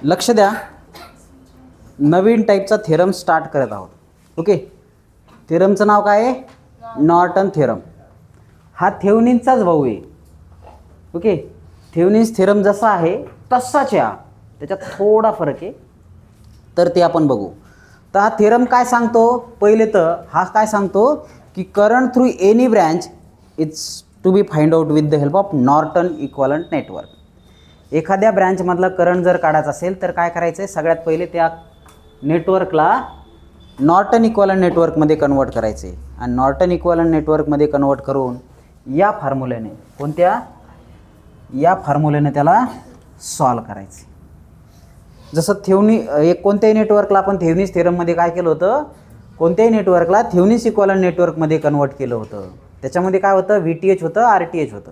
लक्ष द्या, नवीन टाईपचा थेरम स्टार्ट करत आहोत. ओके, थेरमचं नाव काय आहे? Norton theorem. हा थेव्हनिनचाच भाऊ आहे. ओके, थेव्हनिन्स थेरम जसा आहे तसाच आहे, त्याच्यात थोडा फरक आहे, तर ते आपण बघू. तर हा थेरम काय सांगतो? पहिले तर हा काय सांगतो की current through any branch it's to be find out with the help of Norton equivalent network. एखाद्या ब्रँचमधला करंट जर काढायचा असेल तर काय करायचं आहे? सगळ्यात पहिले त्या नेटवर्कला नॉर्टन इक्वलंट नेटवर्कमध्ये कन्वर्ट करायचे आणि नॉर्टन इक्वलंट नेटवर्कमध्ये कन्वर्ट करून या फॉर्म्युल्याने, कोणत्या? या फॉर्म्युल्याने त्याला सॉल्व करायचे. जसं कोणत्याही नेटवर्कला आपण थेव्हनिन्स थेरममध्ये काय केलं होतं? कोणत्याही नेटवर्कला थेव्हनिन्स इक्वलंट नेटवर्कमध्ये कन्वर्ट केलं होतं. त्याच्यामध्ये काय होतं? VTH होतं, RTH होतं.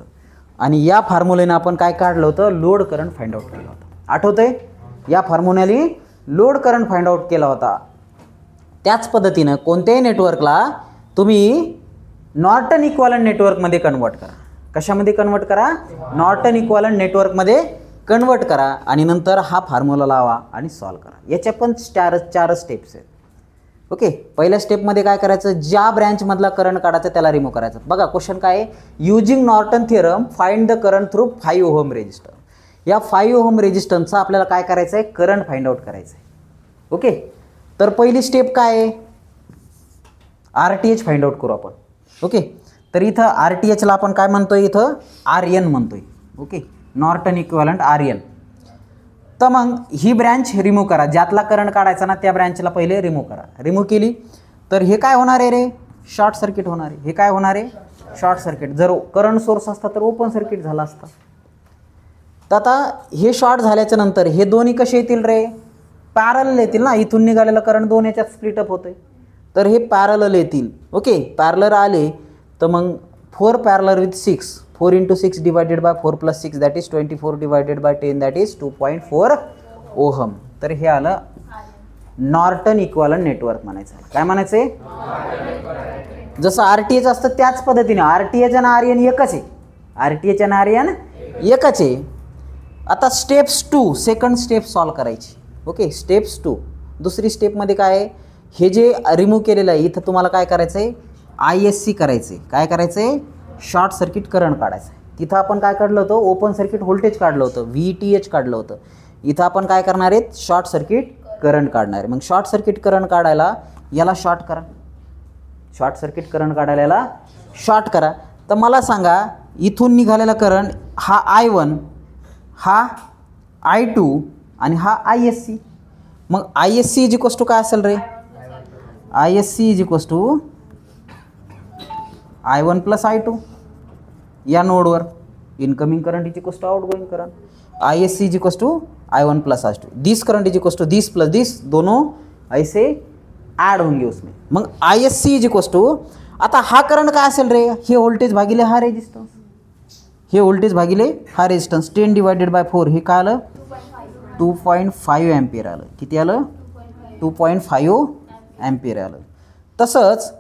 आणि या फॉर्म्युल्याने आपण काय काढलं होतं? लोड करंट फाइंड आउट केला होता. आठवतंय? या फॉर्म्युल्याने लोड करंट फाइंड आउट केला होता. त्याच पद्धतीनं कोणत्याही नेटवर्कला तुम्ही नॉर्टन इक्वलंट नेटवर्कमध्ये कन्वर्ट करा. कशामध्ये कन्वर्ट करा? नॉर्टन इक्वलंट नेटवर्कमध्ये कन्वर्ट करा आणि नंतर हा फॉर्म्युला लावा आणि सॉल्व करा. याच्या पण चार स्टेप्स आहेत. ओके, पहिल्या स्टेपमध्ये काय करायचं? ज्या ब्रँचमधला करंट काढायचा त्याला रिमूव्ह करायचं. बघा क्वेश्चन काय आहे? Using Norton theorem find the current through 5 ohm resistor. या 5 ओहम रेजिस्टन्सचा आपल्याला काय करायचं आहे? करंट फाइंड आउट करायचं आहे. ओके, तर पहिली स्टेप काय आहे? RTH फाइंड आउट करू आपण. ओके, तर इथं RTHला आपण काय म्हणतोय? इथं RN म्हणतोय. Okay, Norton equivalent RN. तर मग ही ब्रँच रिमूव्ह करा. ज्यातला करंट काढायचा ना त्या ब्रँचला पहिले रिमूव्ह करा. रिमूव्ह केली तर हे काय होणार आहे रे? शॉर्ट सर्किट होणार आहे. हे काय होणार आहे? Short circuit. जर करंट सोर्स असता तर ओपन सर्किट झाला असता. तर आता हे शॉर्ट झाल्याच्या नंतर हे दोन्ही कसे येतील रे? पॅरलल येतील ना. इथून निघालेलं करंट दोन याच्यात स्प्लिटअप होतंय, तर हे पॅरलल येतील. ओके, पॅरलल आले तर मग 4 parallel with 6, 4 × 6 divided by 4 + 6 that is 24 divided by 10 that is 2.4 ohm. तर हे आलं नॉर्टन इक्वलंट नेटवर्क म्हणायचं. काय म्हणायचं? जसं RTH असतं त्याच पद्धतीने RTH आणि RN एकच आहे. RTH आणि RN एकच आहे. आता स्टेप्स 2, सेकंड स्टेप सॉल्व करायची. Okay, steps 2. दुसरी स्टेपमध्ये काय आहे? हे जे रिमूव्ह केलेलं आहे इथं तुम्हाला काय करायचं आहे? ISC करायचं आहे. काय करायचं आहे? शॉर्ट सर्किट करंट काढायचं आहे. तिथं आपण काय काढलं होतं? ओपन सर्किट व्होल्टेज काढलं होतं, VTH काढलं होतं. इथं आपण काय करणार आहेत? शॉर्ट सर्किट करंट काढणार आहे. मग शॉर्ट सर्किट करंट काढायला याला शॉर्ट करा. शॉर्ट सर्किट करंट काढायला याला शॉर्ट करा. तर मला सांगा, इथून निघालेला करंट हा I1, हा I2 आणि हा ISC. मग ISC इज इक्वल्स टू काय असेल रे? ISC is equals to I1 + I2. या नोडवर incoming current is equals to outgoing current. ISC is equals to I1 + I2. This current is equals to this plus this, दोनों ऐसे add होंगे उसमें. मग ISC इज इक्वल्स टू, आता हा current काय असेल रे? हे व्होल्टेज भागिले हा रेजिस्टन्स. हे व्होल्टेज भागिले हा रेजिस्टन्स. 10 डिवायडेड बाय 4 हे काय आलं? 2.5 एम्पियर आलं. किती आलं? 2.5 एम्पियर आलं. तसंच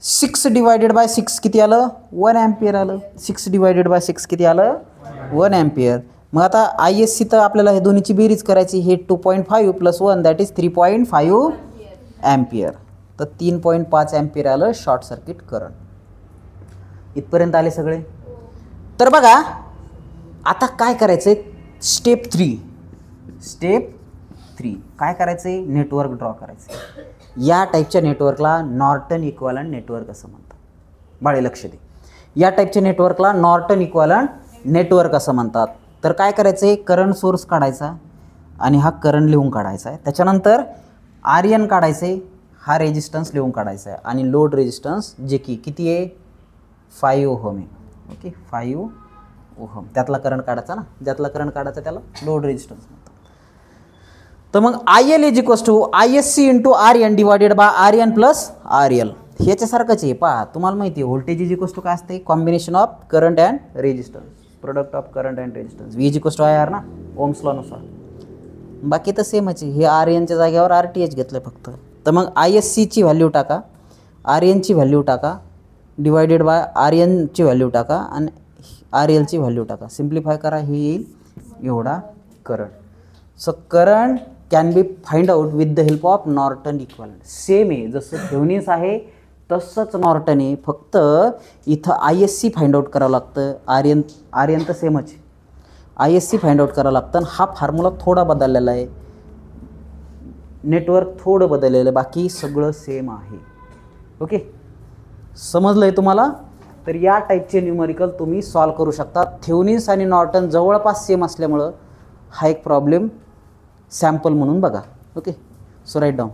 6 डिवायडेड बाय 6 किती आलं? 1 एम्पियर आलं. 6 डिवायडेड बाय 6 किती आलं? 1 एम्पियर. मग आता ISC तर आपल्याला हे दोन्हीची बेरीज करायची. हे 2.5 + 1 दॅट इज 3.5 एम्पियर. तर 3.5 एम्पियर आलं शॉर्ट सर्किट करंट. इथपर्यंत आले सगळे. तर बघा आता काय करायचं आहे? स्टेप 3. स्टेप 3 काय करायचं आहे? नेटवर्क ड्रॉ करायचं आहे. या टाईपच्या नेटवर्कला नॉर्टन इक्वलंट नेटवर्क असं म्हणतात. बाळे लक्ष दे, या टाईपच्या नेटवर्कला नॉर्टन इक्वलंट नेटवर्क असं म्हणतात. तर काय करायचं आहे? करंट सोर्स काढायचा आणि हा करंट लिहून काढायचा आहे. त्याच्यानंतर RN काढायचं आहे, हा रेजिस्टन्स लिहून काढायचा आहे आणि लोड रेजिस्टन्स जे की किती आहे? 5 ओहम आहे. Okay, 5 ohm. त्यातला करंट काढायचा ना, ज्यातला करंट काढायचा त्याला लोड रेजिस्टन्स म्हणतात. तर मग IL is equals to ISC × RN divided by RN + RL. ह्याच्यासारखंच आहे. पहा, तुम्हाला माहिती आहे व्होल्टेज इज इक्वल्स टू काय असते? Combination of current and resistance, product of current and resistance. V is equals to IR ना, ओम्स लॉ नुसार. बाकी तर सेमच आहे. हे RNच्या जागेवर RTH घेतलं फक्त. तर मग ISCची व्हॅल्यू टाका, RNची व्हॅल्यू टाका, डिवायडेड बाय RNची व्हॅल्यू टाका आणि RLची व्हॅल्यू टाका. सिम्प्लिफाय करा, हे येईल एवढा current. So current can be find out with the help of Norton equivalent. Same आहे, जसं थेव्हनिन्स आहे तसंच नॉर्टन आहे, फक्त इथं ISC फाइंड आउट करावं लागतं. आर्यन तर सेमच, ISC फाइंड आउट करावं लागतं. हा फॉर्म्युला थोडा बदललेला आहे, नेटवर्क थोडं बदललेलं आहे, बाकी सगळं सेम आहे. ओके, समजलं आहे तुम्हाला? तर या टाईपचे न्यूमरिकल तुम्ही सॉल्व करू शकता. थेव्हनिन्स आणि नॉर्टन जवळपास सेम असल्यामुळं हा एक प्रॉब्लेम सॅम्पल म्हणून बघा. Okay, so write down.